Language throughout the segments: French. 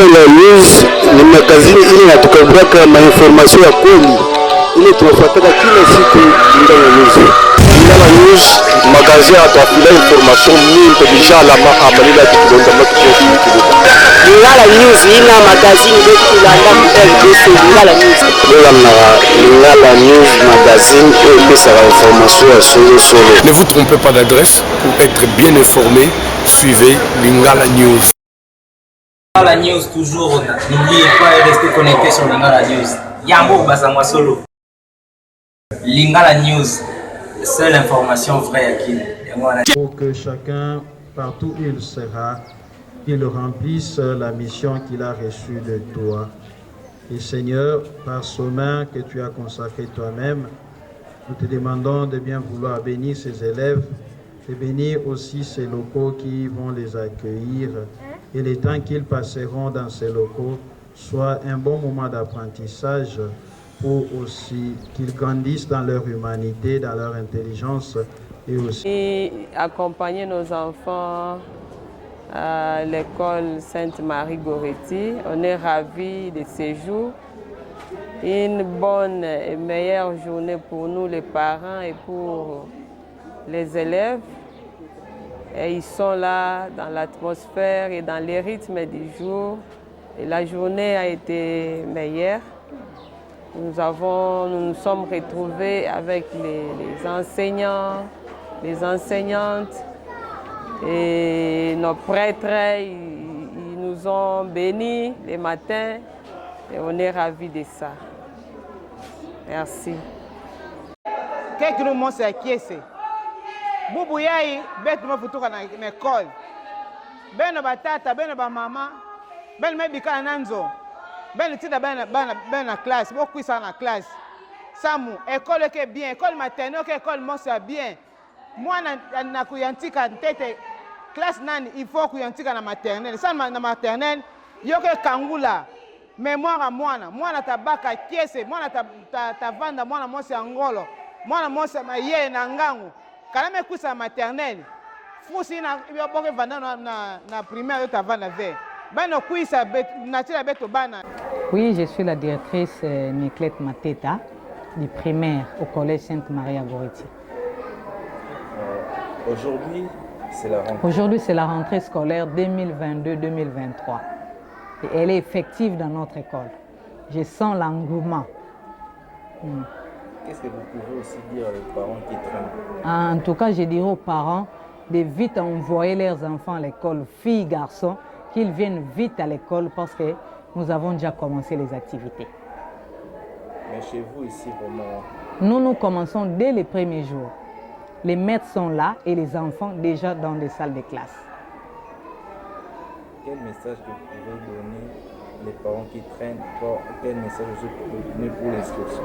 Lingala News ni magazini ili natukabraka mainformasyon ya kweli ili tunafuataka kila siku Lingala News. Lingala News magazini atafila information mingi deja la amalila tukilonda matukofi kidogo. Lingala News ina magazini yetu kulanda RDC Lingala News. Lingala News magazine et puis ça va information à solo. Ne vous trompez pas d'adresse pour être bien informé. Suivez Lingala News. Lingala News toujours, n'oubliez pas de rester connecté sur Lingala News. Yambo Basangwa Solo. Lingala News, seule information vraie à qui. Pour que chacun, partout où il sera, qu'il remplisse la mission qu'il a reçue de toi. Et Seigneur, par ce main que tu as consacré toi-même, nous te demandons de bien vouloir bénir ces élèves et bénir aussi ces locaux qui vont les accueillir. Et les temps qu'ils passeront dans ces locaux soit un bon moment d'apprentissage pour aussi qu'ils grandissent dans leur humanité, dans leur intelligence et aussi. Et accompagner nos enfants à l'école Sainte-Marie-Goretti. On est ravis de ces jours. Une bonne et meilleure journée pour nous les parents et pour les élèves. Et ils sont là dans l'atmosphère et dans les rythmes du jour. Et la journée a été meilleure. Nous nous sommes retrouvés avec les enseignants, les enseignantes et nos prêtres. Ils nous ont bénis les matins et on est ravis de ça. Merci. Quelques moments c'est acquiescé. Bubu yai betu mafutuka na école. Beno batata, beno ba mama, beno mebika nanzo. Beno tida bena classe, beaucoup ça na classe. Samu, école est bien, école maternelle, école moi c'est bien. Moi na kuyantika tete classe nani, il faut kuyantika na maternelle. Ça na maternelle, yoke kangula. Mémoire à mwana tabaka kiese, mwana tavanda, mwana mosi angolo, mwana mosi maye na ngangu. Quand même kusa maternelle, fusi na yoboke vanda na primaire tavanda ve. Bano kuisa natira beto bana. Oui, je suis la directrice Niclette Mateta du primaire au collège Sainte-Marie-Goretti. Aujourd'hui, c'est la rentrée scolaire 2022-2023. Et elle est effective dans notre école. Je sens l'engouement. Qu'est-ce que vous pouvez aussi dire aux parents qui traînent? En tout cas, je dirais aux parents de vite envoyer leurs enfants à l'école, filles, garçons, qu'ils viennent vite à l'école parce que nous avons déjà commencé les activités. Mais chez vous ici, vraiment? Nous commençons dès les premiers jours. Les maîtres sont là et les enfants déjà dans les salles de classe. Quel message que vous pouvez donner les parents qui traînent? Quel message vous pouvez donner pour l'instruction?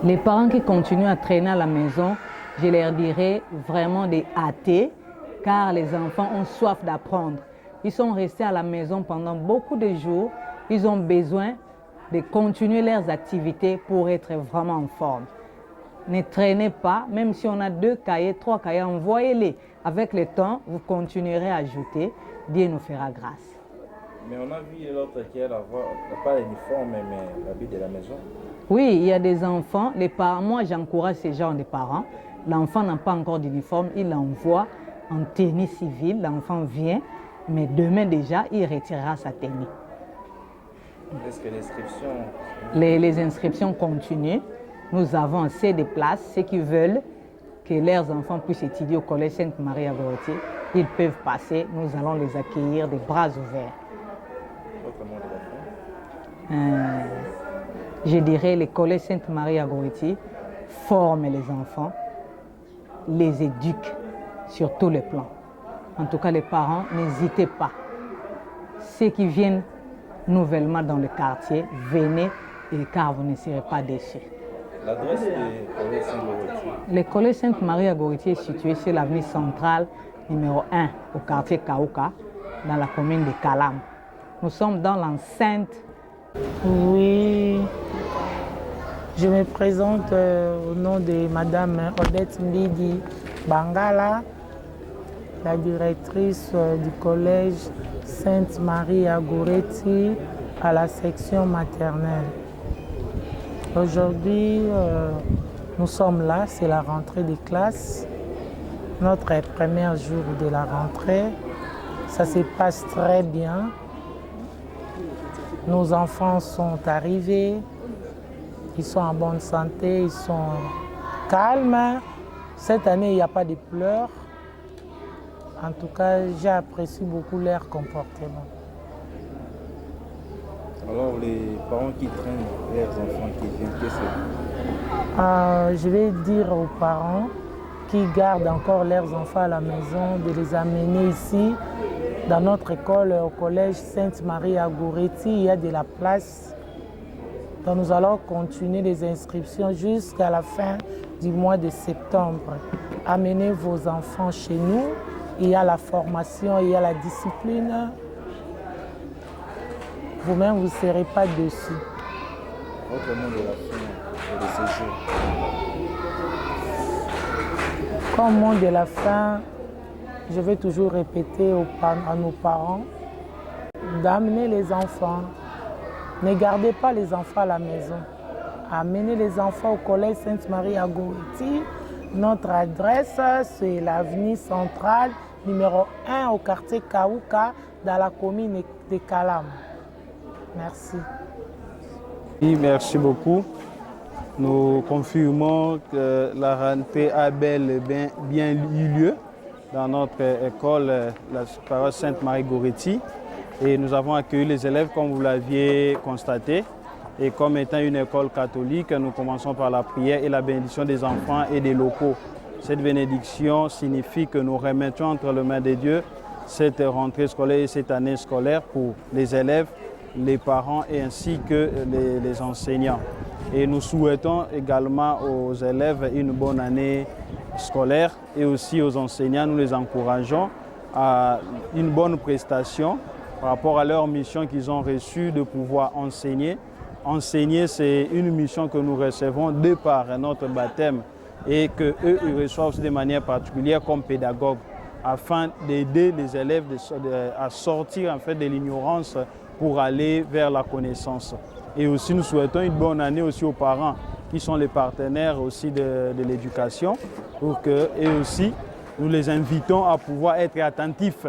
Les parents qui continuent à traîner à la maison, je leur dirais vraiment de hâter car les enfants ont soif d'apprendre. Ils sont restés à la maison pendant beaucoup de jours. Ils ont besoin de continuer leurs activités pour être vraiment en forme. Ne traînez pas, même si on a 2 cahiers, 3 cahiers, envoyez-les. Avec le temps, vous continuerez à ajouter. Dieu nous fera grâce. Mais on a vu l'autre qui a pas l'uniforme, mais l'habit de la maison. Oui, il y a des enfants. Les parents, moi, j'encourage ces gens de parents. L'enfant n'a pas encore d'uniforme, il l'envoie en tenue civile. L'enfant vient, mais demain déjà, il retirera sa tenue. Est-ce que l'inscription... Les inscriptions continuent. Nous avons assez de places. Ceux qui veulent que leurs enfants puissent étudier au collège Sainte-Marie-Goretti, ils peuvent passer. Nous allons les accueillir des bras ouverts. Votre mot de la fin? Je dirais le collège Sainte-Marie-Goretti forme les enfants, les éduque sur tous les plans. En tout cas, les parents, n'hésitez pas. Ceux qui viennent nouvellement dans le quartier, venez car vous ne serez pas déçus. L'adresse du collège Sainte-Goretti? Le collège Sainte-Marie-Goretti est situé sur l'avenue centrale numéro 1 au quartier Kaouka, dans la commune de Kalam. Nous sommes dans l'enceinte. Oui, je me présente au nom de Madame Odette Mbidi Bangala. la directrice du collège Sainte-Marie à Goretti à la section maternelle. Aujourd'hui, nous sommes là, c'est la rentrée des classes, notre premier jour de la rentrée. Ça se passe très bien. Nos enfants sont arrivés, ils sont en bonne santé, ils sont calmes. Cette année, il n'y a pas de pleurs. En tout cas, j'ai apprécié beaucoup leur comportement. Alors, les parents qui traînent leurs enfants qui viennent, qu'est-ce que je vais dire aux parents qui gardent encore leurs enfants à la maison de les amener ici, dans notre école, au collège Sainte-Marie à Goretti. Il y a de la place. Donc nous allons continuer les inscriptions jusqu'à la fin du mois de septembre. Amenez vos enfants chez nous. Il y a la formation, il y a la discipline. Vous-même, vous ne serez pas dessus. Votre mot de la fin de séjour. Comme mot de la fin, je vais toujours répéter à nos parents d'amener les enfants. Ne gardez pas les enfants à la maison. Amenez les enfants au collège Sainte-Marie à Goretti. Notre adresse, c'est l'avenue centrale, numéro 1 au quartier Kaouka, dans la commune de Kalam. Merci. Oui, merci beaucoup. Nous confirmons que la rentrée a bel et bien eu lieu dans notre école, la paroisse Sainte-Marie Goretti. Et nous avons accueilli les élèves comme vous l'aviez constaté. Et comme étant une école catholique, nous commençons par la prière et la bénédiction des enfants et des locaux. Cette bénédiction signifie que nous remettons entre les mains de Dieu cette rentrée scolaire et cette année scolaire pour les élèves, les parents et ainsi que les enseignants. Et nous souhaitons également aux élèves une bonne année scolaire et aussi aux enseignants, nous les encourageons à une bonne prestation par rapport à leur mission qu'ils ont reçue de pouvoir enseigner. Enseigner, c'est une mission que nous recevons de par notre baptême et qu'eux, ils reçoivent aussi de manière particulière comme pédagogues afin d'aider les élèves à sortir en fait de l'ignorance pour aller vers la connaissance. Et aussi, nous souhaitons une bonne année aussi aux parents qui sont les partenaires aussi de l'éducation pour que, et aussi, nous les invitons à pouvoir être attentifs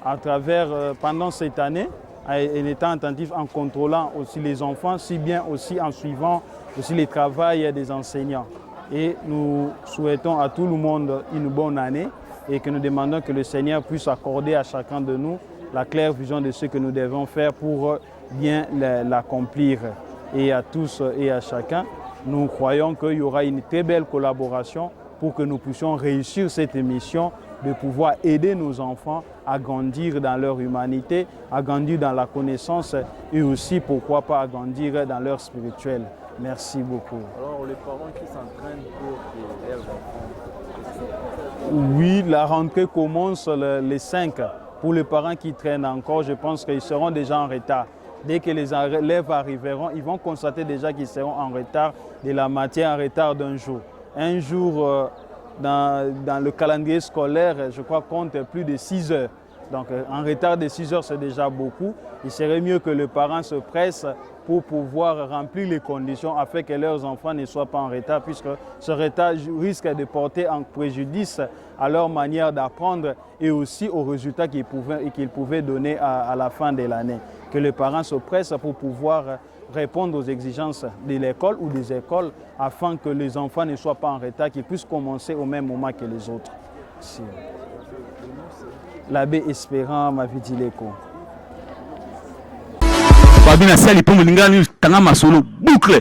à travers, pendant cette année, en étant attentifs, en contrôlant aussi les enfants, si bien aussi en suivant aussi les travails des enseignants. Et nous souhaitons à tout le monde une bonne année et que nous demandons que le Seigneur puisse accorder à chacun de nous la claire vision de ce que nous devons faire pour bien l'accomplir. Et à tous et à chacun, nous croyons qu'il y aura une très belle collaboration pour que nous puissions réussir cette mission de pouvoir aider nos enfants à grandir dans leur humanité, à grandir dans la connaissance et aussi, pourquoi pas, à grandir dans leur spirituel. Merci beaucoup. Alors, les parents qui s'entraînent pour leurs enfants? Oui, la rentrée commence les 5. Pour les parents qui traînent encore, je pense qu'ils seront déjà en retard. Dès que les élèves arriveront, ils vont constater déjà qu'ils seront en retard de la matière, en retard d'un jour. Un jour, dans le calendrier scolaire, je crois, compte plus de 6 heures. Donc, en retard de 6 heures, c'est déjà beaucoup. Il serait mieux que les parents se pressent pour pouvoir remplir les conditions afin que leurs enfants ne soient pas en retard, puisque ce retard risque de porter en préjudice à leur manière d'apprendre et aussi aux résultats qu'ils pouvaient donner à la fin de l'année. Que les parents se pressent pour pouvoir répondre aux exigences de l'école ou des écoles afin que les enfants ne soient pas en retard, qu'ils puissent commencer au même moment que les autres. Merci. L'abbé Espérant Mavidileko. Babina sali pour me tanga masolo boucle.